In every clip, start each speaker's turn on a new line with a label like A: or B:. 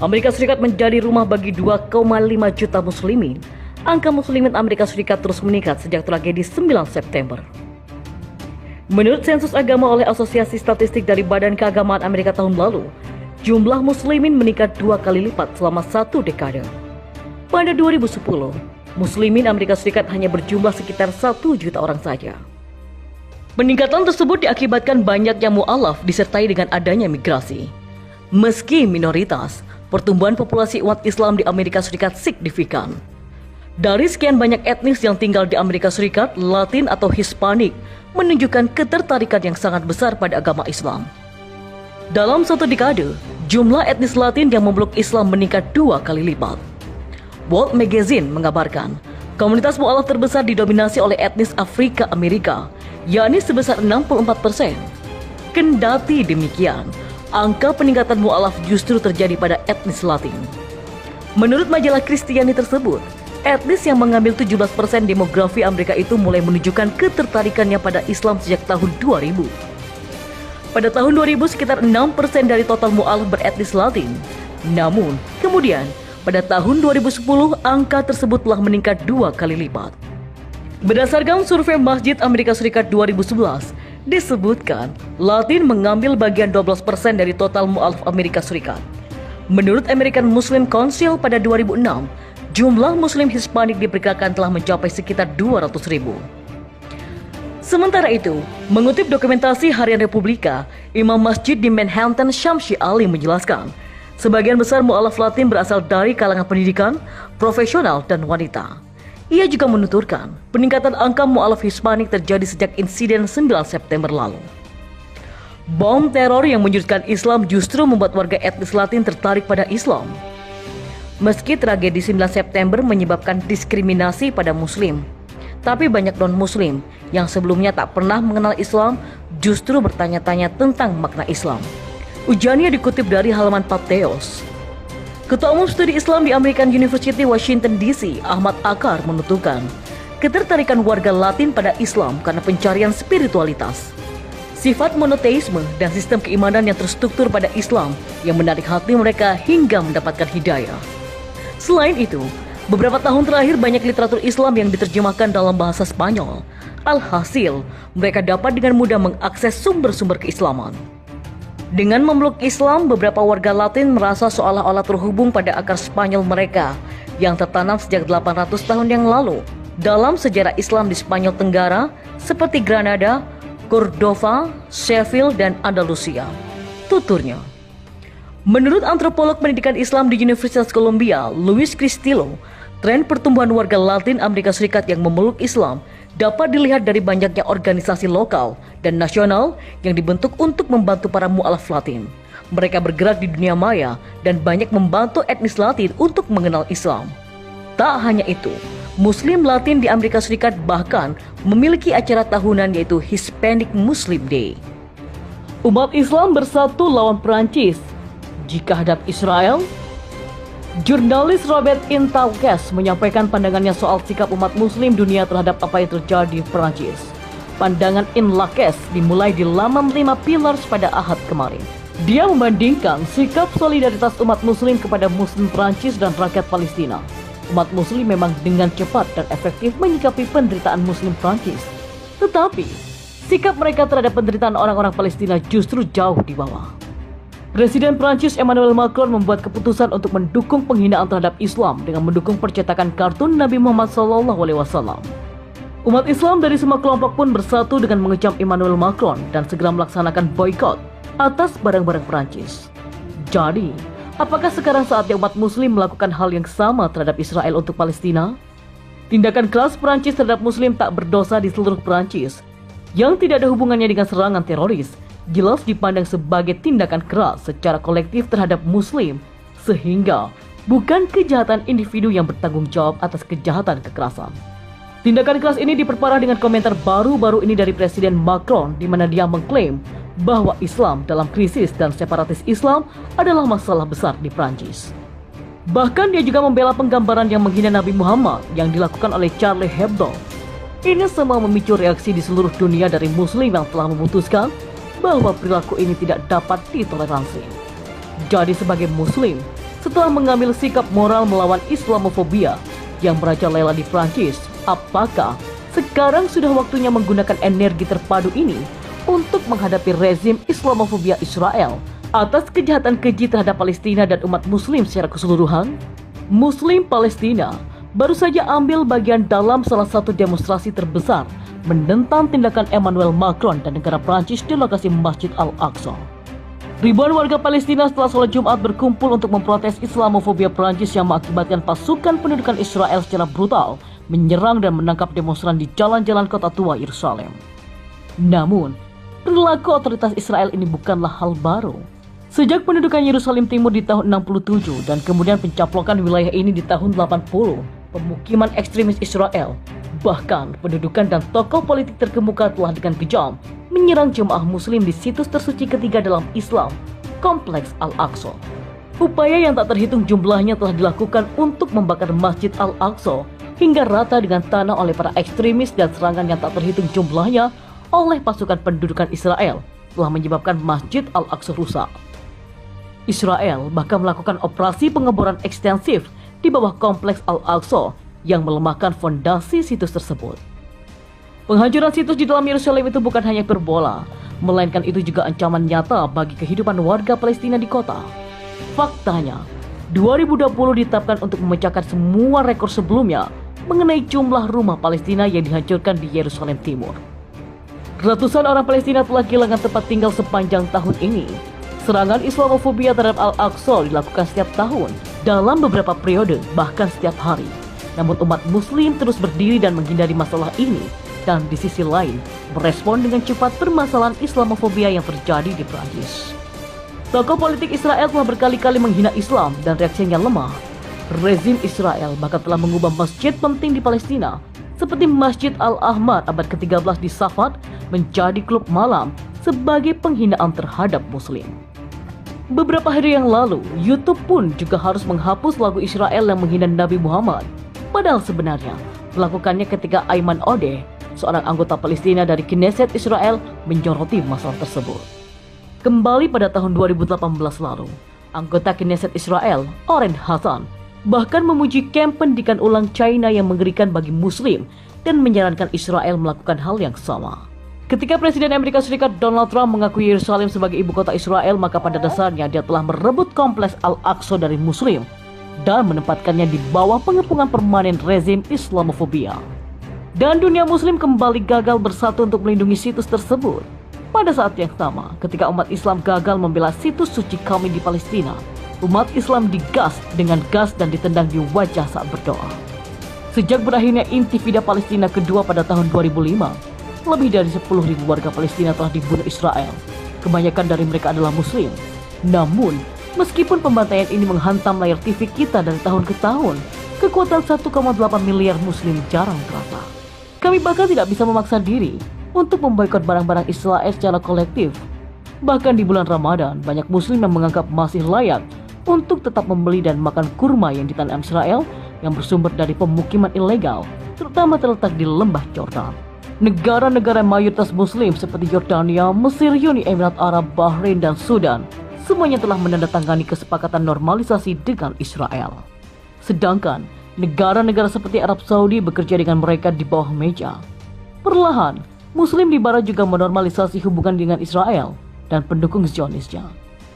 A: Amerika Serikat menjadi rumah bagi 2,5 juta muslimin. Angka muslimin Amerika Serikat terus meningkat sejak tragedi 9 September. Menurut sensus agama oleh Asosiasi Statistik dari Badan Keagamaan Amerika tahun lalu, jumlah muslimin meningkat 2 kali lipat selama 1 dekade. Pada 2010, muslimin Amerika Serikat hanya berjumlah sekitar 1 juta orang saja. Peningkatan tersebut diakibatkan banyaknya mu'alaf disertai dengan adanya migrasi. Meski minoritas, pertumbuhan populasi umat Islam di Amerika Serikat signifikan. Dari sekian banyak etnis yang tinggal di Amerika Serikat, Latin atau Hispanik menunjukkan ketertarikan yang sangat besar pada agama Islam. Dalam 1 dekade, jumlah etnis Latin yang memeluk Islam meningkat 2 kali lipat. World Magazine mengabarkan, komunitas mu'alaf terbesar didominasi oleh etnis Afrika Amerika, yakni sebesar 64%. Kendati demikian, angka peningkatan mu'alaf justru terjadi pada etnis Latin. Menurut majalah Kristiani tersebut, etnis yang mengambil 17% demografi Amerika itu mulai menunjukkan ketertarikannya pada Islam sejak tahun 2000. Pada tahun 2000 sekitar 6% dari total mu'alaf beretnis Latin. Namun, kemudian pada tahun 2010 angka tersebut telah meningkat 2 kali lipat. Berdasarkan survei Masjid Amerika Serikat 2011, disebutkan Latin mengambil bagian 12% dari total mu'alaf Amerika Serikat. Menurut American Muslim Council pada 2006, jumlah Muslim Hispanik diperkirakan telah mencapai sekitar 200.000. Sementara itu, mengutip dokumentasi Harian Republika, Imam Masjid di Manhattan Syamsi Ali menjelaskan, sebagian besar mu'alaf Latin berasal dari kalangan pendidikan, profesional, dan wanita. Ia juga menuturkan, peningkatan angka mu'alaf Hispanik terjadi sejak insiden 9 September lalu. Bom teror yang menyudutkan Islam justru membuat warga etnis Latin tertarik pada Islam. Meski tragedi 9 September menyebabkan diskriminasi pada Muslim, tapi banyak non-Muslim yang sebelumnya tak pernah mengenal Islam justru bertanya-tanya tentang makna Islam. Ujarnya dikutip dari halaman Patheos. Ketua Umum Studi Islam di American University Washington DC, Ahmad Akar menuturkan, ketertarikan warga Latin pada Islam karena pencarian spiritualitas, sifat monoteisme dan sistem keimanan yang terstruktur pada Islam yang menarik hati mereka hingga mendapatkan hidayah. Selain itu, beberapa tahun terakhir banyak literatur Islam yang diterjemahkan dalam bahasa Spanyol. Alhasil, mereka dapat dengan mudah mengakses sumber-sumber keislaman. Dengan memeluk Islam, beberapa warga Latin merasa seolah-olah terhubung pada akar Spanyol mereka yang tertanam sejak 800 tahun yang lalu dalam sejarah Islam di Spanyol Tenggara seperti Granada, Cordova, Sheffield, dan Andalusia. Tuturnya. Menurut antropolog pendidikan Islam di Universitas Columbia, Luis Cristillo, tren pertumbuhan warga Latin Amerika Serikat yang memeluk Islam dapat dilihat dari banyaknya organisasi lokal dan nasional yang dibentuk untuk membantu para mu'alaf Latin. Mereka bergerak di dunia maya dan banyak membantu etnis Latin untuk mengenal Islam. Tak hanya itu, Muslim Latin di Amerika Serikat bahkan memiliki acara tahunan yaitu Hispanic Muslim Day. Umat Islam bersatu lawan Perancis. Jika hadap Israel, jurnalis Robert Intalkes menyampaikan pandangannya soal sikap umat Muslim dunia terhadap apa yang terjadi di Perancis. Pandangan Intalkes dimulai di laman 5 Pillars pada Ahad kemarin. Dia membandingkan sikap solidaritas umat Muslim kepada Muslim Perancis dan rakyat Palestina. Umat Muslim memang dengan cepat dan efektif menyikapi penderitaan Muslim Perancis. Tetapi, sikap mereka terhadap penderitaan orang-orang Palestina justru jauh di bawah. Presiden Prancis Emmanuel Macron membuat keputusan untuk mendukung penghinaan terhadap Islam dengan mendukung percetakan kartun Nabi Muhammad SAW. Umat Islam dari semua kelompok pun bersatu dengan mengecam Emmanuel Macron dan segera melaksanakan boikot atas barang-barang Prancis. Jadi, apakah sekarang saatnya umat Muslim melakukan hal yang sama terhadap Israel untuk Palestina? Tindakan keras Prancis terhadap Muslim tak berdosa di seluruh Prancis yang tidak ada hubungannya dengan serangan teroris jelas dipandang sebagai tindakan keras secara kolektif terhadap Muslim, sehingga bukan kejahatan individu yang bertanggung jawab atas kejahatan kekerasan. Tindakan keras ini diperparah dengan komentar baru-baru ini dari Presiden Macron, di mana dia mengklaim bahwa Islam dalam krisis dan separatis Islam adalah masalah besar di Prancis. Bahkan dia juga membela penggambaran yang menghina Nabi Muhammad yang dilakukan oleh Charlie Hebdo. Ini semua memicu reaksi di seluruh dunia dari Muslim yang telah memutuskan bahwa perilaku ini tidak dapat ditoleransi. Jadi sebagai Muslim, setelah mengambil sikap moral melawan Islamofobia yang merajalela di Prancis. Apakah sekarang sudah waktunya menggunakan energi terpadu ini untuk menghadapi rezim Islamofobia Israel atas kejahatan keji terhadap Palestina dan umat Muslim secara keseluruhan? Muslim Palestina baru saja ambil bagian dalam salah satu demonstrasi terbesar menentang tindakan Emmanuel Macron dan negara Prancis di lokasi Masjid Al-Aqsa. Ribuan warga Palestina setelah sholat Jumat berkumpul untuk memprotes Islamofobia Prancis yang mengakibatkan pasukan pendudukan Israel secara brutal menyerang dan menangkap demonstran di jalan-jalan kota tua Yerusalem. Namun, perilaku otoritas Israel ini bukanlah hal baru. Sejak pendudukan Yerusalem Timur di tahun 67 dan kemudian pencaplokan wilayah ini di tahun 80, pemukiman ekstremis Israel, bahkan pendudukan dan tokoh politik terkemuka telah dengan kejam menyerang jemaah muslim di situs tersuci ketiga dalam Islam, Kompleks Al-Aqsa. Upaya yang tak terhitung jumlahnya telah dilakukan untuk membakar Masjid Al-Aqsa hingga rata dengan tanah oleh para ekstremis, dan serangan yang tak terhitung jumlahnya oleh pasukan pendudukan Israel telah menyebabkan Masjid Al-Aqsa rusak. Israel bahkan melakukan operasi pengeboran ekstensif di bawah Kompleks Al-Aqsa yang melemahkan fondasi situs tersebut. Penghancuran situs di dalam Yerusalem itu bukan hanya hiperbola, melainkan itu juga ancaman nyata bagi kehidupan warga Palestina di kota. Faktanya, 2020 ditetapkan untuk memecahkan semua rekor sebelumnya mengenai jumlah rumah Palestina yang dihancurkan di Yerusalem Timur. Ratusan orang Palestina telah kehilangan tempat tinggal sepanjang tahun ini. Serangan Islamofobia terhadap Al-Aqsa dilakukan setiap tahun dalam beberapa periode, bahkan setiap hari. Namun umat Muslim terus berdiri dan menghindari masalah ini, dan di sisi lain merespon dengan cepat permasalahan Islamofobia yang terjadi di Prancis. Tokoh politik Israel telah berkali-kali menghina Islam dan reaksinya lemah. Rezim Israel bahkan telah mengubah masjid penting di Palestina seperti Masjid Al-Ahmad abad ke-13 di Safad menjadi klub malam sebagai penghinaan terhadap Muslim. Beberapa hari yang lalu, YouTube pun juga harus menghapus lagu Israel yang menghina Nabi Muhammad. Padahal sebenarnya melakukannya ketika Ayman Odeh, seorang anggota Palestina dari Knesset Israel, menyoroti masalah tersebut. Kembali pada tahun 2018 lalu, anggota Knesset Israel, Oren Hassan, bahkan memuji kamp pendidikan ulang China yang mengerikan bagi Muslim dan menyarankan Israel melakukan hal yang sama. Ketika Presiden Amerika Serikat Donald Trump mengakui Yerusalem sebagai ibu kota Israel, maka pada dasarnya dia telah merebut Kompleks Al-Aqsa dari Muslim dan menempatkannya di bawah pengepungan permanen rezim Islamofobia. Dan dunia Muslim kembali gagal bersatu untuk melindungi situs tersebut. Pada saat yang sama, ketika umat Islam gagal membela situs suci kami di Palestina, umat Islam digas dengan gas dan ditendang di wajah saat berdoa. Sejak berakhirnya Intifada Palestina kedua pada tahun 2005, lebih dari 10.000 warga Palestina telah dibunuh Israel. Kebanyakan dari mereka adalah Muslim. Namun, meskipun pembantaian ini menghantam layar TV kita dari tahun ke tahun, kekuatan 1,8 miliar Muslim jarang terasa. Kami bahkan tidak bisa memaksa diri untuk memboikot barang-barang Israel secara kolektif. Bahkan di bulan Ramadan, banyak Muslim yang menganggap masih layak untuk tetap membeli dan makan kurma yang ditanam Israel yang bersumber dari pemukiman ilegal, terutama terletak di lembah Jordan. Negara-negara mayoritas Muslim seperti Yordania, Mesir, Uni Emirat Arab, Bahrain, dan Sudan semuanya telah menandatangani kesepakatan normalisasi dengan Israel. Sedangkan negara-negara seperti Arab Saudi bekerja dengan mereka di bawah meja. Perlahan, Muslim di Barat juga menormalisasi hubungan dengan Israel dan pendukung Zionisnya.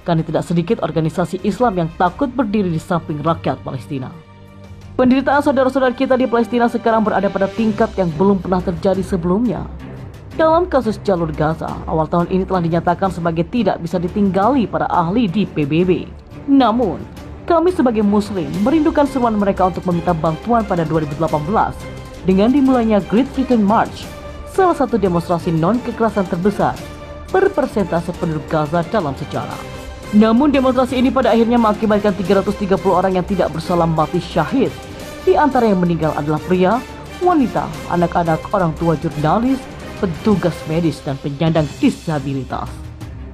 A: Karena tidak sedikit organisasi Islam yang takut berdiri di samping rakyat Palestina. Penderitaan saudara-saudara kita di Palestina sekarang berada pada tingkat yang belum pernah terjadi sebelumnya. Dalam kasus jalur Gaza, awal tahun ini telah dinyatakan sebagai tidak bisa ditinggali para ahli di PBB. Namun, kami sebagai Muslim merindukan seruan mereka untuk meminta bantuan pada 2018 dengan dimulainya Great Return March, salah satu demonstrasi non-kekerasan terbesar per persentase penduduk Gaza dalam sejarah. Namun demonstrasi ini pada akhirnya mengakibatkan 330 orang yang tidak bersalah mati syahid. Di antara yang meninggal adalah pria, wanita, anak-anak, orang tua jurnalis, petugas medis, dan penyandang disabilitas.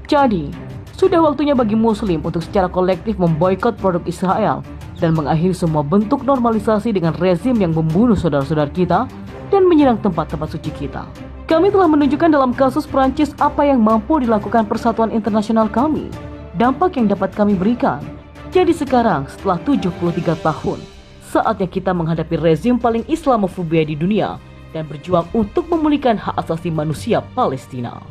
A: Jadi, sudah waktunya bagi Muslim untuk secara kolektif memboikot produk Israel dan mengakhiri semua bentuk normalisasi dengan rezim yang membunuh saudara-saudara kita dan menyerang tempat-tempat suci kita. Kami telah menunjukkan dalam kasus Prancis apa yang mampu dilakukan persatuan internasional kami. Dampak yang dapat kami berikan, Jadi sekarang setelah 73 tahun, saatnya kita menghadapi rezim paling Islamofobia di dunia dan berjuang untuk memulihkan hak asasi manusia Palestina.